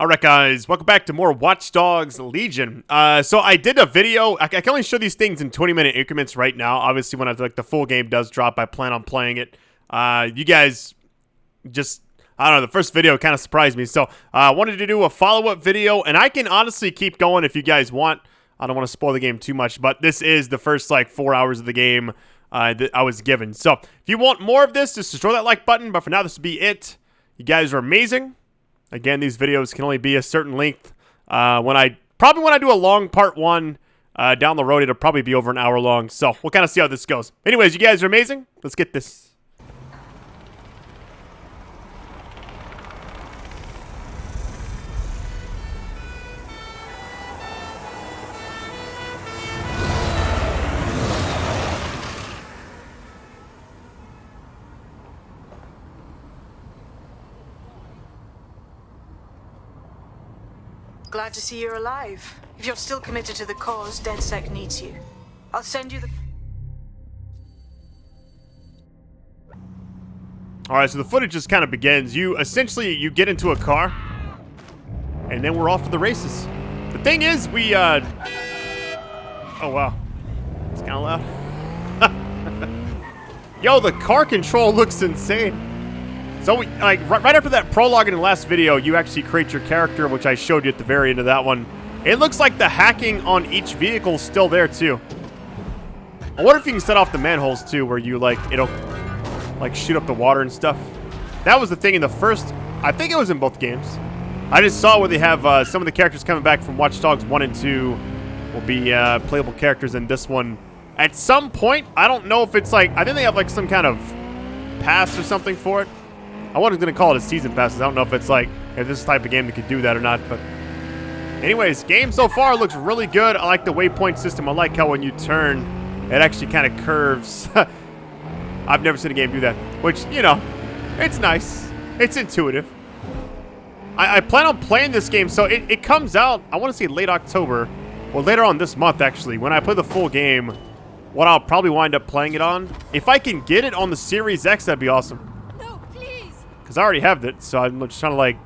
Alright guys, welcome back to more Watch Dogs Legion. So I did a video. I can only show these things in 20-minute increments right now. Obviously when the full game does drop, I plan on playing it. You guys just, I don't know, the first video kind of surprised me. So I wanted to do a follow-up video, and I can honestly keep going if you guys want. I don't want to spoil the game too much, but this is the first like 4 hours of the game that I was given. So if you want more of this, just destroy that like button. But for now, this will be it. You guys are amazing. Again, these videos can only be a certain length. When I do a long part one down the road, it'll probably be over an hour long. So we'll kind of see how this goes. Anyways, you guys are amazing. Let's get this. Glad to see you're alive. If you're still committed to the cause, DedSec needs you. I'll send you the... Alright, so the footage just kind of begins. You get into a car, and then we're off to the races. The thing is, oh wow. It's kind of loud. Yo, the car control looks insane. So, right after that prologue in the last video, you actually create your character, which I showed you at the very end of that one. It looks like the hacking on each vehicle is still there, too. I wonder if you can set off the manholes, too, where you, it'll, shoot up the water and stuff. That was the thing in the first... I think it was in both games. I just saw where they have some of the characters coming back from Watch Dogs 1 and 2 will be playable characters in this one. At some point, I don't know if it's I think they have, some kind of pass or something for it. I wasn't going to call it a season pass. I don't know if it's if this is the type of game that could do that or not. But anyways, game so far looks really good. I like the waypoint system. I like how when you turn, it actually kind of curves. I've never seen a game do that. Which, it's nice. It's intuitive. I plan on playing this game. So it comes out, I want to say late October. Or later on this month, actually. When I play the full game, what I'll probably wind up playing it on. If I can get it on the Series X, that'd be awesome. Because I already have it, so I'm just trying to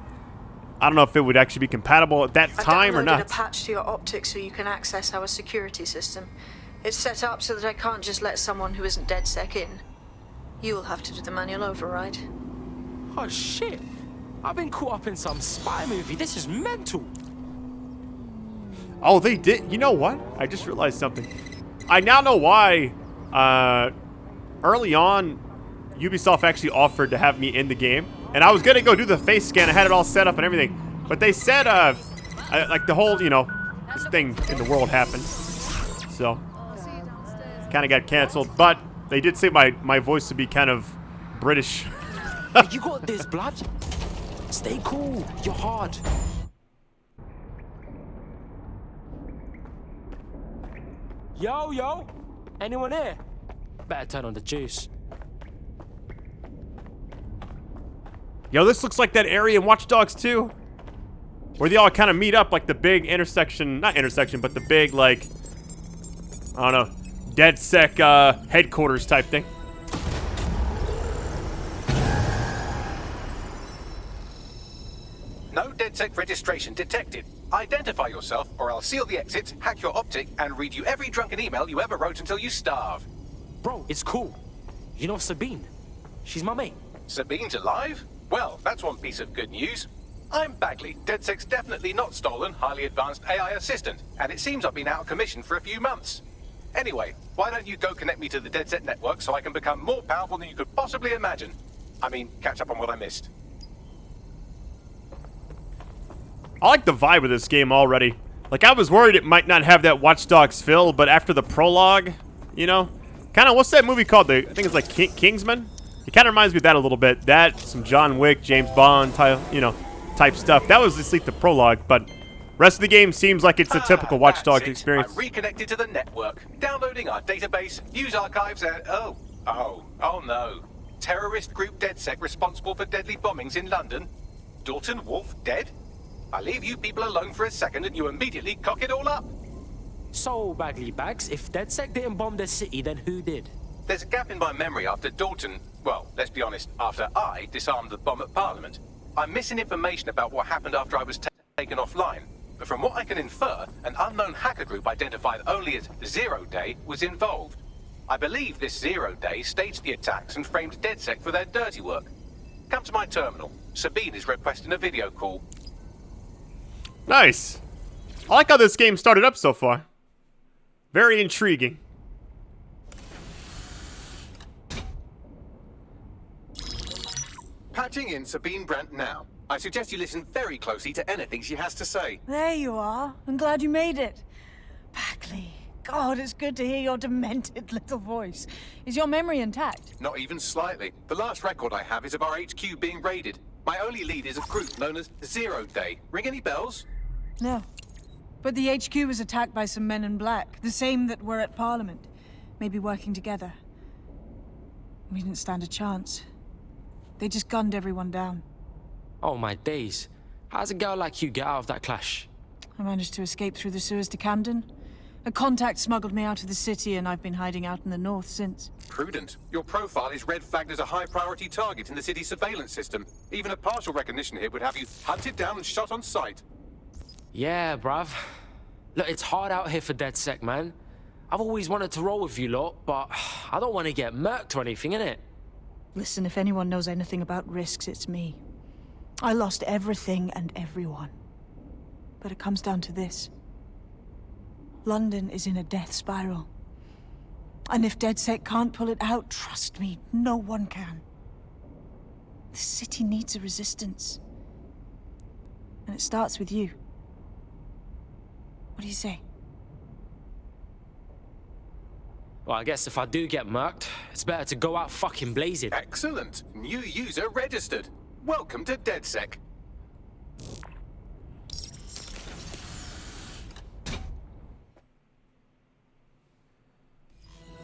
I don't know if it would actually be compatible at that time or not. I downloaded a patch to your optics so you can access our security system. It's set up so that I can't just let someone who isn't DedSec in. You'll have to do the manual override. Oh shit! I've been caught up in some spy movie. This is mental. Oh, they did. You know what? I just realized something. I now know why early on Ubisoft actually offered to have me in the game, and I was gonna go do the face scan. I had it all set up and everything, but they said the whole this thing in the world happened, so kind of got canceled. But they did say my voice would be kind of British. You got this, blood. Stay cool. You're hard. Yo, anyone here? Better turn on the juice. Yo, this looks like that area in Watch Dogs 2, where they all kind of meet up, the big intersection, not intersection, but the big, I don't know, DedSec headquarters type thing. No DedSec registration detected. Identify yourself, or I'll seal the exits, hack your optic, and read you every drunken email you ever wrote until you starve. Bro, it's cool. You know Sabine? She's my mate. Sabine's alive? Well, that's one piece of good news. I'm Bagley, DedSec's definitely not stolen, highly advanced AI assistant, and it seems I've been out of commission for a few months. Anyway, why don't you go connect me to the DedSec network so I can become more powerful than you could possibly imagine? I mean, catch up on what I missed. I like the vibe of this game already. I was worried it might not have that Watch Dogs feel, but after the prologue, kind of, what's that movie called? I think it's Kingsman? It kind of reminds me of that a little bit. That, some John Wick, James Bond, type stuff. That was just the prologue, but rest of the game seems like it's a typical Watch Dogs experience. I'm reconnected to the network, downloading our database, news archives, and oh no. Terrorist group DedSec responsible for deadly bombings in London. Dalton, Wolfe, dead? I leave you people alone for a second and you immediately cock it all up. So, Bagley Bags, if DedSec didn't bomb the city, then who did? There's a gap in my memory after Dalton, well, let's be honest, after I disarmed the bomb at Parliament. I'm missing information about what happened after I was taken offline. But from what I can infer, an unknown hacker group identified only as Zero Day was involved. I believe this Zero Day staged the attacks and framed DedSec for their dirty work. Come to my terminal. Sabine is requesting a video call. Nice. I like how this game started up so far. Very intriguing. Patching in Sabine Brandt now. I suggest you listen very closely to anything she has to say. There you are. I'm glad you made it. Bagley. God, it's good to hear your demented little voice. Is your memory intact? Not even slightly. The last record I have is of our HQ being raided. My only lead is a group known as Zero Day. Ring any bells? No. But the HQ was attacked by some men in black, the same that were at Parliament. Maybe working together. We didn't stand a chance. They just gunned everyone down. Oh my days. How's a girl like you get out of that clash? I managed to escape through the sewers to Camden. A contact smuggled me out of the city, and I've been hiding out in the north since. Prudent. Your profile is red flagged as a high-priority target in the city's surveillance system. Even a partial recognition here would have you hunted down and shot on sight. Yeah, bruv. Look, it's hard out here for DedSec, man. I've always wanted to roll with you lot, but I don't want to get murked or anything, innit? Listen, if anyone knows anything about risks, it's me. I lost everything and everyone. But it comes down to this. London is in a death spiral. And if DedSec can't pull it out, trust me, no one can. The city needs a resistance. And it starts with you. What do you say? Well, I guess if I do get murked, it's better to go out fucking blazing. Excellent. New user registered. Welcome to DedSec.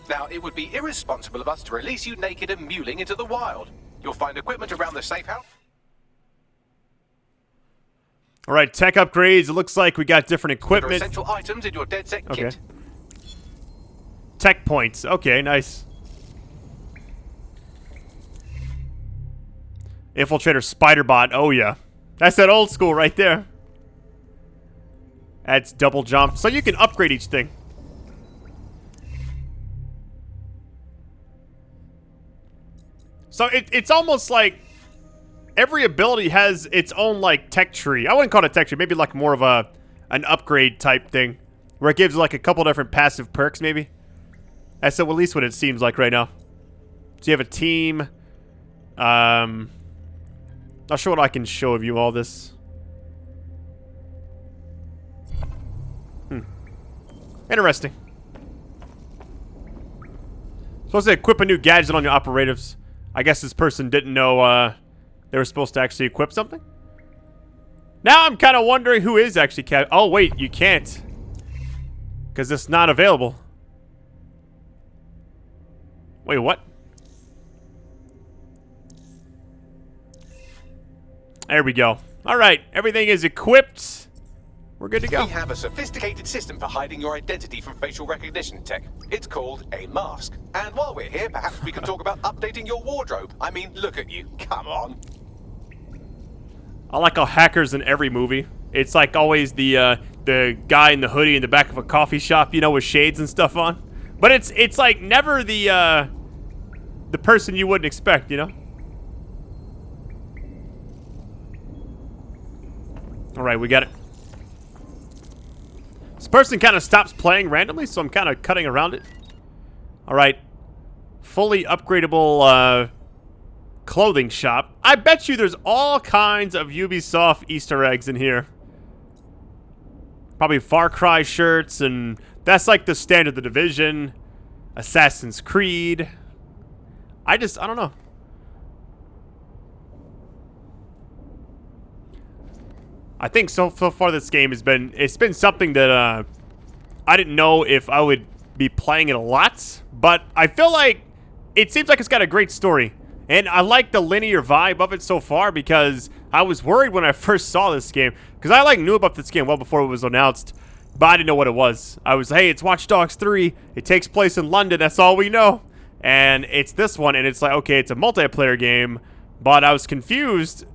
Now, it would be irresponsible of us to release you naked and mewling into the wild. You'll find equipment around the safe house. All right, tech upgrades. It looks like we got different There are equipment. essential items in your DedSec Okay. kit. Tech points. Okay, nice. Infiltrator spider bot. Oh, yeah. That's that old school right there. That's double jump. So you can upgrade each thing. So it's almost like every ability has its own, like, tech tree. I wouldn't call it a tech tree. Maybe, like, more of an upgrade type thing. Where it gives, like, a couple different passive perks, maybe. That's at least what it seems like right now. So you have a team. Not sure what I can show of you all this. Interesting. Supposed to equip a new gadget on your operatives. I guess this person didn't know they were supposed to actually equip something. Now I'm kind of wondering who is actually oh, wait, you can't. Because it's not available. Wait, what? There we go. Alright, everything is equipped. We're good to go. We have a sophisticated system for hiding your identity from facial recognition tech. It's called a mask. And while we're here, perhaps we can talk about updating your wardrobe. I mean, look at you. Come on. I like how hackers in every movie. It's like always the guy in the hoodie in the back of a coffee shop, you know, with shades and stuff on. But it's like never the person you wouldn't expect, you know? Alright, we got it. This person kind of stops playing randomly, so I'm kind of cutting around it. Alright. Fully upgradable clothing shop. I bet you there's all kinds of Ubisoft Easter eggs in here. Probably Far Cry shirts, and that's like the standard, The Division, Assassin's Creed. I don't know. I think so far this game has been, it's been something that I didn't know if I would be playing it a lot, but I feel like it seems like it's got a great story. And I like the linear vibe of it so far, because I was worried when I first saw this game, because I knew about this game well before it was announced, but I didn't know what it was. I was, hey, it's Watch Dogs 3. It takes place in London. That's all we know. And it's this one, and it's like, okay, it's a multiplayer game, but I was confused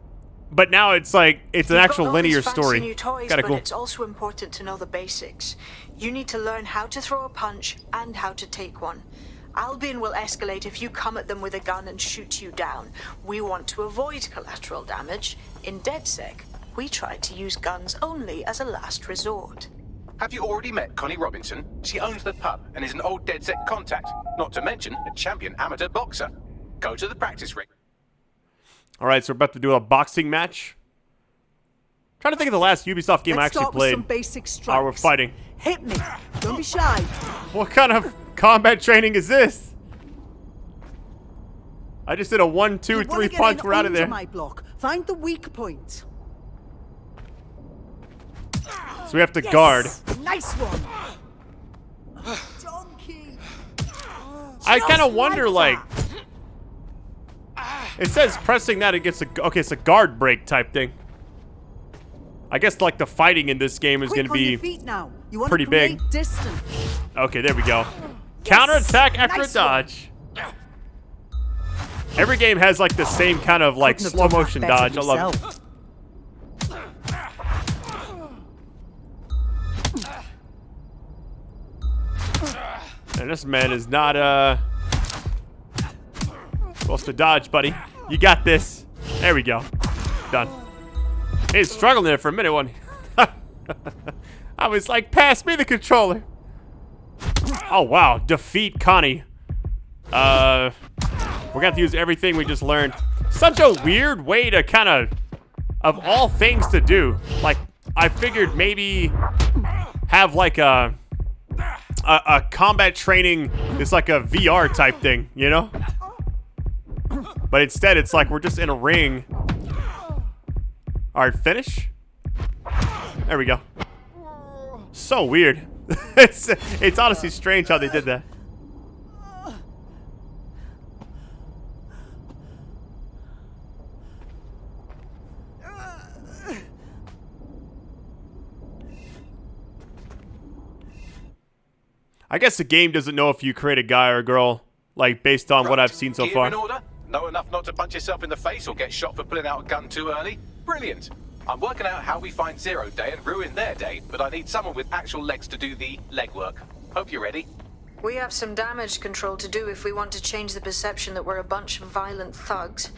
but now it's like it's an You've actual got all linear these fancy story. New toys, Kind of but cool. it's also important to know the basics. You need to learn how to throw a punch and how to take one. Albion will escalate if you come at them with a gun and shoot you down. We want to avoid collateral damage. In DedSec, we try to use guns only as a last resort. Have you already met Connie Robinson? She owns the pub and is an old DedSec contact, not to mention a champion amateur boxer. Go to the practice ring. All right, so we're about to do a boxing match. Trying to think of the last Ubisoft game I actually start with played. some basic We're strikes. fighting. Hit me. Don't be shy. What kind of combat training is this? I just did a 1, 2, You 3 wanna get punch. in We're out of under there. my block. Find the weak point. So we have to guard. Nice one. Donkey. I kind of Just wonder, like, that. it says pressing that it gets a okay, it's a guard break type thing. I guess like the fighting in this game is Quick going to on your be feet now. You want pretty to create big. distance. okay. There we go. Counterattack after Nice a dodge. Every game has like the same kind of like Couldn't have slow done that motion better dodge. I love it. yourself. And this man is not supposed to dodge, buddy. You got this. There we go. Done. He's struggling there for a minute, one. I was like, pass me the controller. Oh wow, defeat Connie. We're gonna have to use everything we just learned. Such a weird way to kind of all things to do. Like, I figured maybe have like a combat training. It's like a VR type thing, you know? But instead, it's like we're just in a ring. All right, finish. There we go. So weird. It's honestly strange how they did that. I guess the game doesn't know if you create a guy or a girl, like, based on what I've seen so Gear far. in order? Know enough not to punch yourself in the face or get shot for pulling out a gun too early? Brilliant. I'm working out how we find Zero Day and ruin their day, but I need someone with actual legs to do the legwork. Hope you're ready. We have some damage control to do if we want to change the perception that we're a bunch of violent thugs.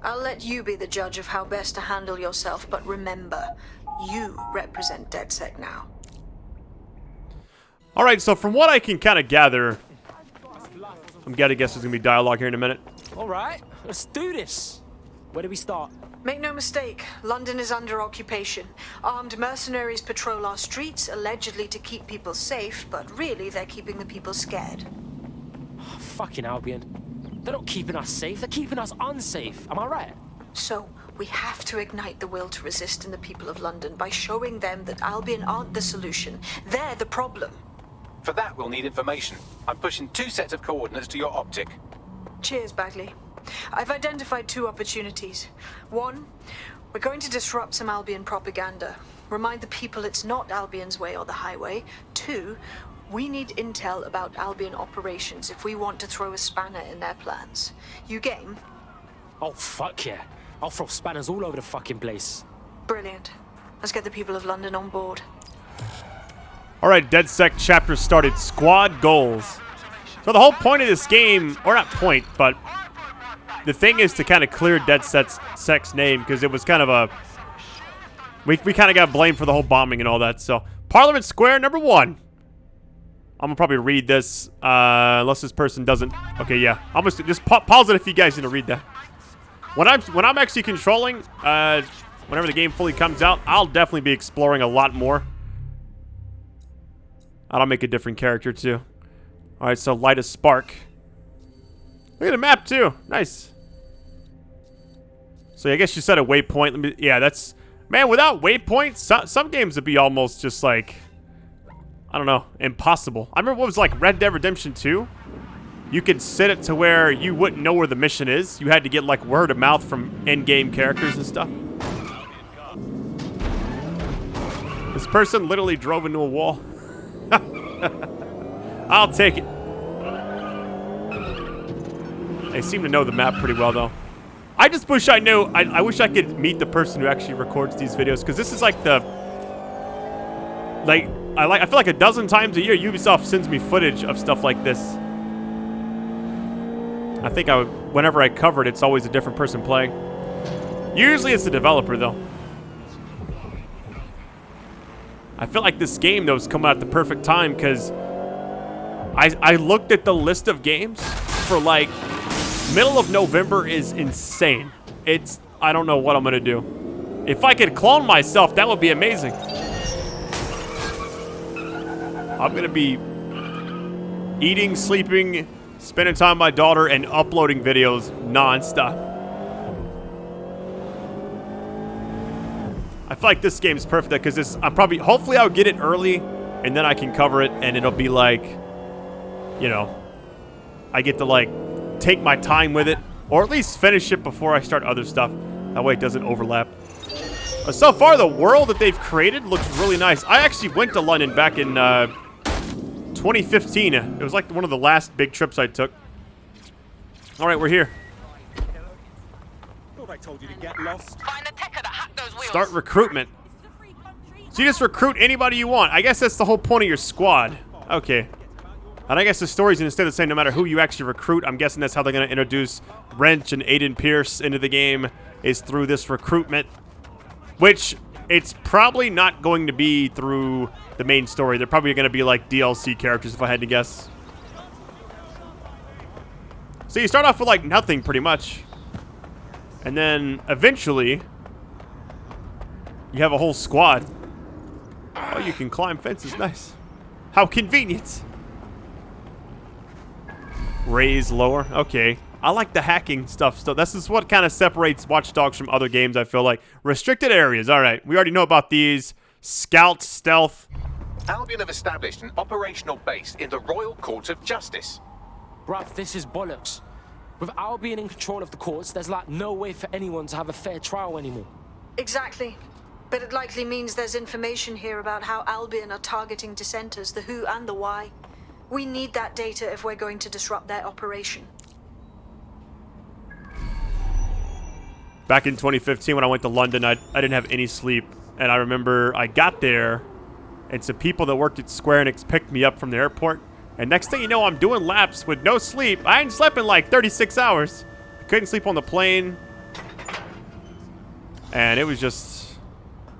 I'll let you be the judge of how best to handle yourself, but remember, you represent DedSec now. All right, so from what I can kind of gather, I'm gonna guess there's gonna be dialogue here in a minute. All right, let's do this. Where do we start? Make no mistake, London is under occupation. Armed mercenaries patrol our streets, allegedly to keep people safe, but really they're keeping the people scared. Fucking Albion. They're not keeping us safe, they're keeping us unsafe. Am I right? So, we have to ignite the will to resist in the people of London by showing them that Albion aren't the solution. They're the problem. For that, we'll need information. I'm pushing 2 sets of coordinates to your optic. Cheers, Bagley. I've identified 2 opportunities. 1, we're going to disrupt some Albion propaganda. Remind the people it's not Albion's way or the highway. 2, we need intel about Albion operations if we want to throw a spanner in their plans. You game? Oh, fuck yeah. I'll throw spanners all over the fucking place. Brilliant. Let's get the people of London on board. All right, DedSec chapter started. Squad goals. So the whole point of this game, or not point, but the thing is to kind of clear DedSec's name because it was kind of a... We kind of got blamed for the whole bombing and all that. So Parliament Square number 1. I'm gonna probably read this unless this person doesn't. Okay, yeah. I'm just pause it if you guys need to read that. When I'm actually controlling, whenever the game fully comes out, I'll definitely be exploring a lot more. I'll make a different character too. All right, so light a spark. Look at the map too. Nice. So I guess you set a waypoint. Yeah, that's... Man, without waypoints, some games would be almost just like... I don't know, impossible. I remember what was like Red Dead Redemption 2. You could set it to where you wouldn't know where the mission is. You had to get like word of mouth from in-game characters and stuff. This person literally drove into a wall. I'll take it. They seem to know the map pretty well, though. I just wish I knew. I wish I could meet the person who actually records these videos, because this is like the I feel like a dozen times a year Ubisoft sends me footage of stuff like this. I think whenever I cover it, it's always a different person playing. Usually it's the developer though. I feel like this game though is coming out at the perfect time, because I looked at the list of games for like middle of November is insane. I don't know what I'm gonna do. If I could clone myself, that would be amazing. I'm gonna be eating, sleeping, spending time with my daughter, and uploading videos non-stop. I feel like this game's perfect because hopefully I'll get it early, and then I can cover it, and it'll be like, you know, I get to like take my time with it, or at least finish it before I start other stuff. That way it doesn't overlap. So far, the world that they've created looks really nice. I actually went to London back in 2015. It was like one of the last big trips I took. All right, we're here. Thought I told you to get lost. Find the techer that hacked those wheels. Start recruitment. So you just recruit anybody you want. I guess that's the whole point of your squad. Okay. And I guess the story's instead of saying no matter who you actually recruit, I'm guessing that's how they're going to introduce Brandt and Aiden Pierce into the game, is through this recruitment. Which, it's probably not going to be through the main story. They're probably going to be like DLC characters if I had to guess. So you start off with like nothing pretty much. And then eventually, you have a whole squad. Oh, you can climb fences. Nice. How convenient. Raise lower. Okay. I like the hacking stuff. So this is what kind of separates Watch Dogs from other games, I feel like. Restricted areas. All right. We already know about these. Scout, stealth. Albion have established an operational base in the Royal Courts of Justice. Bruv, this is bollocks. With Albion in control of the courts, there's like no way for anyone to have a fair trial anymore. Exactly. But it likely means there's information here about how Albion are targeting dissenters, the who and the why. We need that data if we're going to disrupt their operation. Back in 2015 when I went to London, I didn't have any sleep. And I remember I got there, and some people that worked at Square Enix picked me up from the airport. And next thing you know, I'm doing laps with no sleep. I hadn't slept in like 36 hours. I couldn't sleep on the plane. And it was just,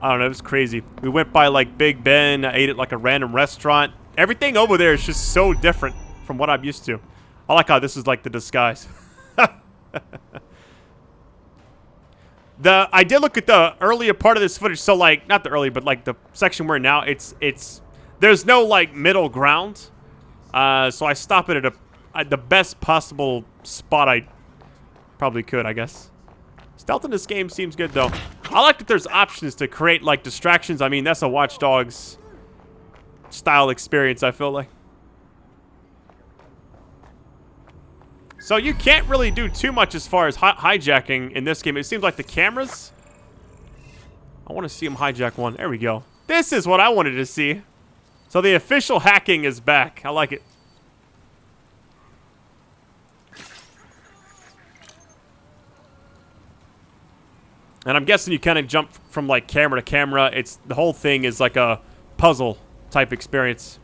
I don't know, it was crazy. We went by like Big Ben. I ate at like a random restaurant. Everything over there is just so different from what I'm used to. I like how this is like the disguise. I did look at the earlier part of this footage. So like, not the early, but like the section we're in now, there's no like middle ground. So I stop it at the best possible spot I probably could, I guess. Stealth in this game seems good, though. I like that there's options to create, like, distractions. I mean, that's a Watch Dogs style experience, I feel like. So you can't really do too much as far as hijacking in this game. It seems like the cameras... I want to see him hijack one. There we go. This is what I wanted to see. So the official hacking is back. I like it. And I'm guessing you kind of jump from like camera to camera. The whole thing is like a puzzle type experience.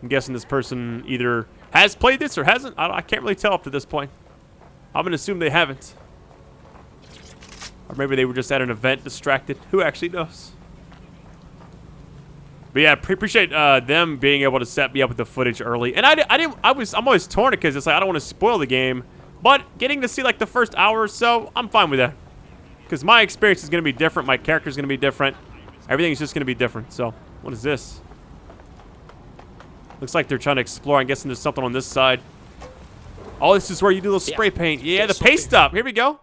I'm guessing this person either has played this or hasn't. I can't really tell up to this point. I'm going to assume they haven't. Or maybe they were just at an event distracted. Who actually knows? But yeah, appreciate them being able to set me up with the footage early. And I'm always torn because it's like I don't want to spoil the game. But getting to see like the first hour or so, I'm fine with that. Because my experience is going to be different. My character is going to be different. Everything's just going to be different. So, what is this? Looks like they're trying to explore. I'm guessing there's something on this side. Oh, this is where you do the spray paint. Yeah, the Peste-Up. Here we go.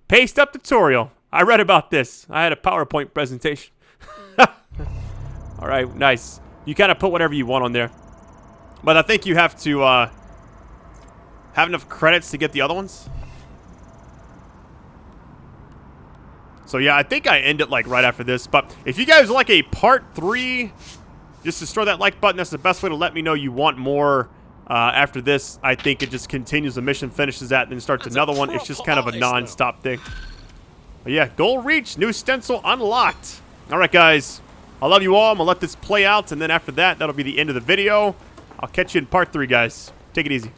Peste-Up tutorial. I read about this. I had a PowerPoint presentation. All right, nice. You kind of put whatever you want on there. But I think you have to have enough credits to get the other ones. So yeah, I think I end it like right after this. But if you guys like a part 3, just destroy that like button. That's the best way to let me know you want more After this, I think it just continues. The mission finishes that, and then starts another one. It's just kind of a non-stop thing. But yeah, goal reached. New stencil unlocked. All right, guys. I love you all. I'm going to let this play out, and then after that, that'll be the end of the video. I'll catch you in part 3, guys. Take it easy.